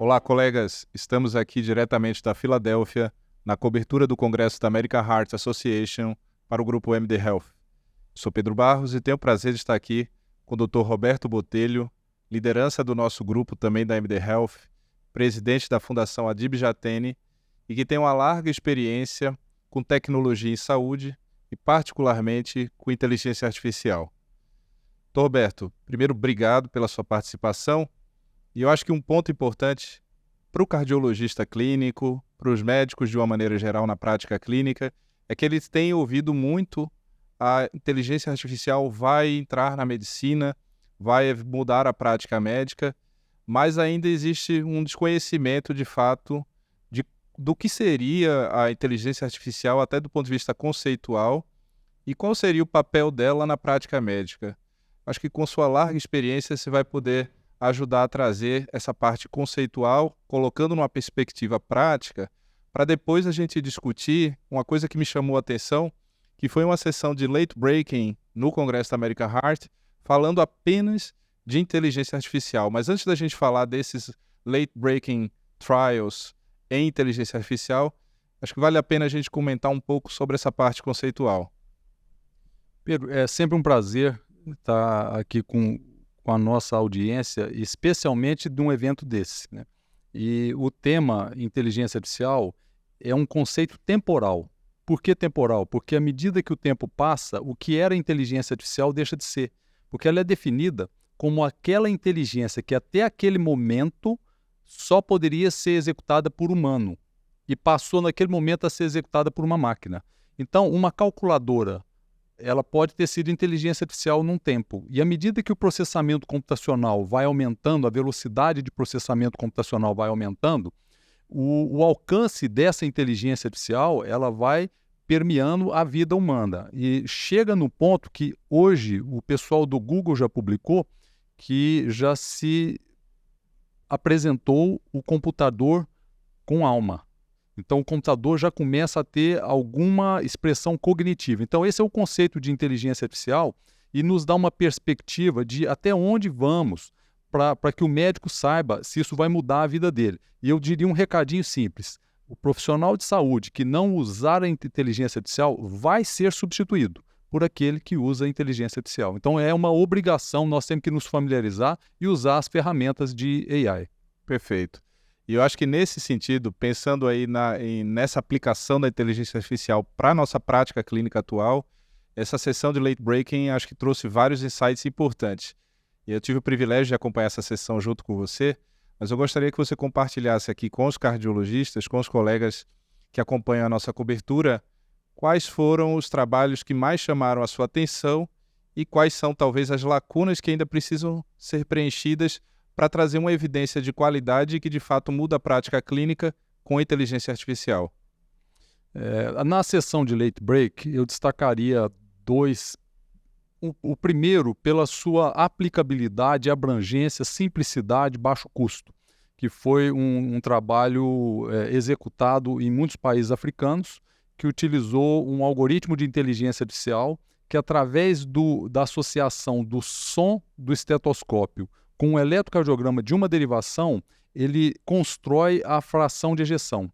Olá, colegas. Estamos aqui diretamente da Filadélfia, na cobertura do Congresso da American Heart Association para o grupo MD Health. Sou Pedro Barros e tenho o prazer de estar aqui com o Dr. Roberto Botelho, liderança do nosso grupo também da MD Health, presidente da Fundação Adib Jatene e que tem uma larga experiência com tecnologia em saúde e particularmente com inteligência artificial. Dr. Roberto, primeiro, obrigado pela sua participação. E eu acho que um ponto importante para o cardiologista clínico, para os médicos de uma maneira geral na prática clínica, é que eles têm ouvido muito a inteligência artificial vai entrar na medicina, vai mudar a prática médica, mas ainda existe um desconhecimento de fato do que seria a inteligência artificial até do ponto de vista conceitual e qual seria o papel dela na prática médica. Acho que com sua larga experiência você vai poder ajudar a trazer essa parte conceitual, colocando numa perspectiva prática, para depois a gente discutir uma coisa que me chamou a atenção, que foi uma sessão de late breaking no Congresso da American Heart, falando apenas de inteligência artificial. Mas antes da gente falar desses late breaking trials em inteligência artificial, acho que vale a pena a gente comentar um pouco sobre essa parte conceitual. Pedro, é sempre um prazer estar aqui com a nossa audiência, especialmente de um evento desse, né? E o tema inteligência artificial é um conceito temporal. Por que temporal? Porque à medida que o tempo passa, o que era inteligência artificial deixa de ser. Porque ela é definida como aquela inteligência que até aquele momento só poderia ser executada por humano e passou naquele momento a ser executada por uma máquina. Então, uma calculadora, ela pode ter sido inteligência artificial num tempo. E à medida que o processamento computacional vai aumentando, a velocidade de processamento computacional vai aumentando, o alcance dessa inteligência artificial ela vai permeando a vida humana. E chega no ponto que hoje o pessoal do Google já publicou que já se apresentou o computador com alma. Então, o computador já começa a ter alguma expressão cognitiva. Então, esse é o conceito de inteligência artificial e nos dá uma perspectiva de até onde vamos para que o médico saiba se isso vai mudar a vida dele. E eu diria um recadinho simples. O profissional de saúde que não usar a inteligência artificial vai ser substituído por aquele que usa a inteligência artificial. Então, é uma obrigação, nós temos que nos familiarizar e usar as ferramentas de AI. Perfeito. E eu acho que nesse sentido, pensando aí nessa aplicação da inteligência artificial para a nossa prática clínica atual, essa sessão de late breaking acho que trouxe vários insights importantes. E eu tive o privilégio de acompanhar essa sessão junto com você, mas eu gostaria que você compartilhasse aqui com os cardiologistas, com os colegas que acompanham a nossa cobertura, quais foram os trabalhos que mais chamaram a sua atenção e quais são talvez as lacunas que ainda precisam ser preenchidas para trazer uma evidência de qualidade que de fato muda a prática clínica com inteligência artificial. Na sessão de late break, eu destacaria dois. O primeiro, pela sua aplicabilidade, abrangência, simplicidade, baixo custo, que foi um trabalho executado em muitos países africanos, que utilizou um algoritmo de inteligência artificial que, através da associação do som do estetoscópio com o eletrocardiograma de uma derivação, ele constrói a fração de ejeção.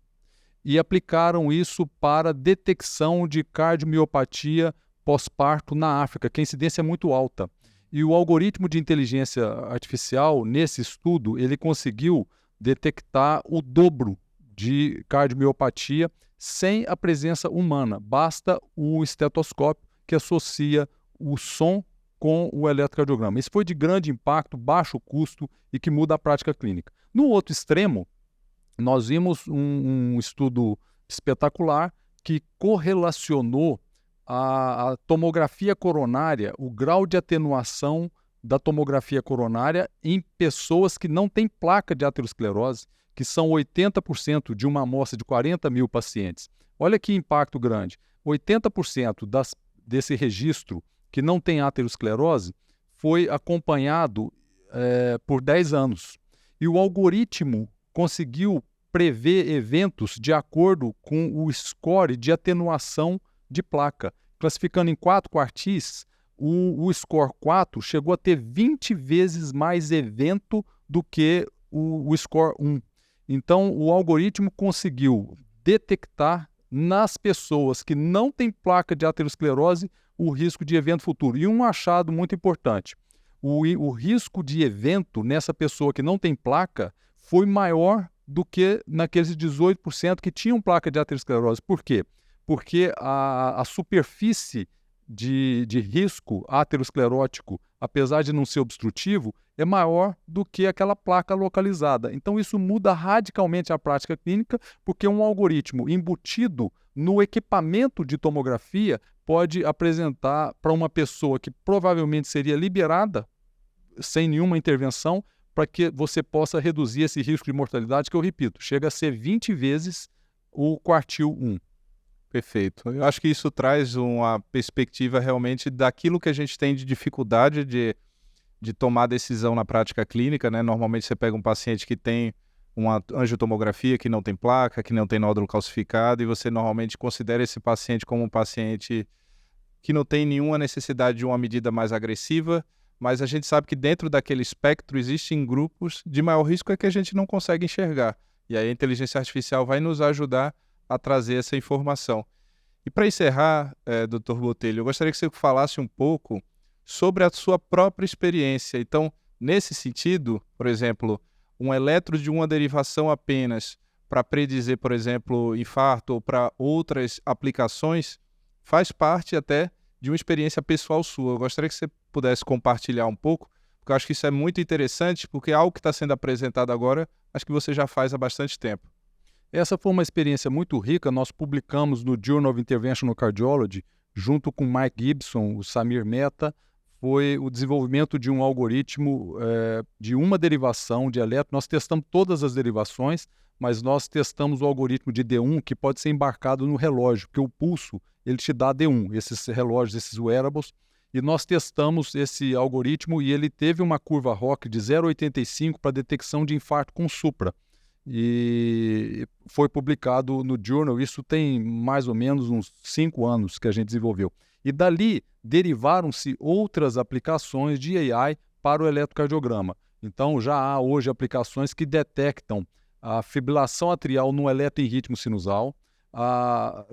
E aplicaram isso para detecção de cardiomiopatia pós-parto na África, que a incidência é muito alta. E o algoritmo de inteligência artificial, nesse estudo, ele conseguiu detectar o dobro de cardiomiopatia sem a presença humana. Basta o estetoscópio que associa o som com o eletrocardiograma. Isso foi de grande impacto, baixo custo e que muda a prática clínica. No outro extremo, nós vimos um estudo espetacular que correlacionou a tomografia coronária, o grau de atenuação da tomografia coronária em pessoas que não têm placa de aterosclerose, que são 80% de uma amostra de 40 mil pacientes. Olha que impacto grande. 80% desse registro que não tem aterosclerose foi acompanhado por 10 anos. E o algoritmo conseguiu prever eventos de acordo com o score de atenuação de placa. Classificando em 4 quartis, o score 4 chegou a ter 20 vezes mais evento do que o score 1. Então, o algoritmo conseguiu detectar nas pessoas que não têm placa de aterosclerose o risco de evento futuro. E um achado muito importante, o risco de evento nessa pessoa que não tem placa foi maior do que naqueles 18% que tinham placa de aterosclerose. Por quê? Porque a superfície de risco aterosclerótico, apesar de não ser obstrutivo, é maior do que aquela placa localizada. Então, isso muda radicalmente a prática clínica, porque um algoritmo embutido no equipamento de tomografia pode apresentar para uma pessoa que provavelmente seria liberada sem nenhuma intervenção, para que você possa reduzir esse risco de mortalidade, que eu repito, chega a ser 20 vezes o quartil 1. Perfeito. Eu acho que isso traz uma perspectiva realmente daquilo que a gente tem de dificuldade de tomar decisão na prática clínica, né? Normalmente você pega um paciente que tem uma angiotomografia, que não tem placa, que não tem nódulo calcificado, e você normalmente considera esse paciente como um paciente que não tem nenhuma necessidade de uma medida mais agressiva, mas a gente sabe que dentro daquele espectro existem grupos de maior risco que a gente não consegue enxergar. E aí a inteligência artificial vai nos ajudar a trazer essa informação. E para encerrar, Dr. Botelho, eu gostaria que você falasse um pouco sobre a sua própria experiência. Então, nesse sentido, por exemplo, um eletro de uma derivação apenas para predizer, por exemplo, infarto ou para outras aplicações, faz parte até de uma experiência pessoal sua. Eu gostaria que você pudesse compartilhar um pouco, porque eu acho que isso é muito interessante, porque é algo que está sendo apresentado agora, acho que você já faz há bastante tempo. Essa foi uma experiência muito rica. Nós publicamos no Journal of Interventional Cardiology, junto com Mike Gibson, o Samir Mehta, foi o desenvolvimento de um algoritmo de uma derivação de eletro. Nós testamos todas as derivações, mas nós testamos o algoritmo de D1, que pode ser embarcado no relógio, porque o pulso ele te dá D1, esses relógios, esses wearables, e nós testamos esse algoritmo e ele teve uma curva ROC de 0,85 para detecção de infarto com supra. E foi publicado no Journal, isso tem mais ou menos uns 5 anos que a gente desenvolveu. E dali derivaram-se outras aplicações de AI para o eletrocardiograma. Então já há hoje aplicações que detectam a fibrilação atrial no eletro em ritmo sinusal.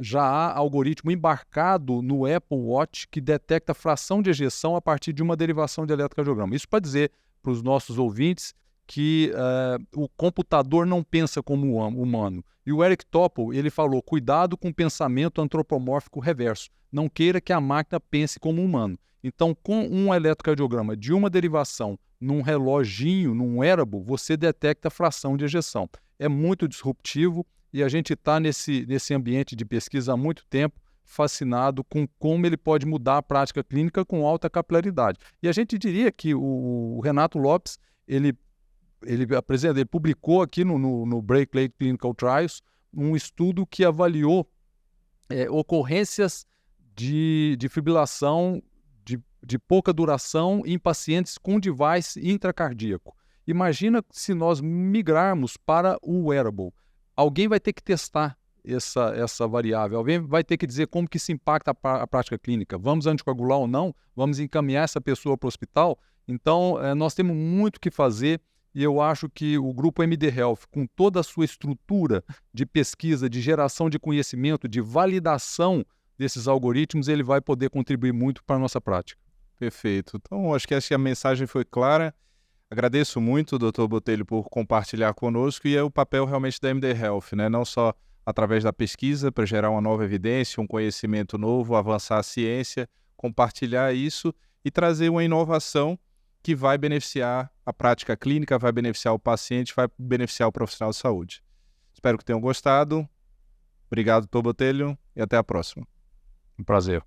Já há algoritmo embarcado no Apple Watch que detecta a fração de ejeção a partir de uma derivação de eletrocardiograma. Isso para dizer para os nossos ouvintes que o computador não pensa como humano. E o Eric Topol, ele falou, cuidado com o pensamento antropomórfico reverso. Não queira que a máquina pense como humano. Então, com um eletrocardiograma de uma derivação num reloginho, num wearable, você detecta a fração de ejeção. É muito disruptivo e a gente está nesse ambiente de pesquisa há muito tempo, fascinado com como ele pode mudar a prática clínica com alta capilaridade. E a gente diria que o Renato Lopes, ele publicou aqui no Break Late Clinical Trials um estudo que avaliou ocorrências de fibrilação de pouca duração em pacientes com device intracardíaco. Imagina se nós migrarmos para o wearable. Alguém vai ter que testar essa variável, alguém vai ter que dizer como que se impacta a prática clínica. Vamos anticoagular ou não? Vamos encaminhar essa pessoa para o hospital? Então, nós temos muito o que fazer. E eu acho que o grupo MD Health, com toda a sua estrutura de pesquisa, de geração de conhecimento, de validação desses algoritmos, ele vai poder contribuir muito para a nossa prática. Perfeito. Então, acho que a mensagem foi clara. Agradeço muito, Dr. Botelho, por compartilhar conosco, e é o papel realmente da MD Health, né? Não só através da pesquisa para gerar uma nova evidência, um conhecimento novo, avançar a ciência, compartilhar isso e trazer uma inovação que vai beneficiar a prática clínica, vai beneficiar o paciente, vai beneficiar o profissional de saúde. Espero que tenham gostado. Obrigado, Dr. Botelho, e até a próxima. Um prazer.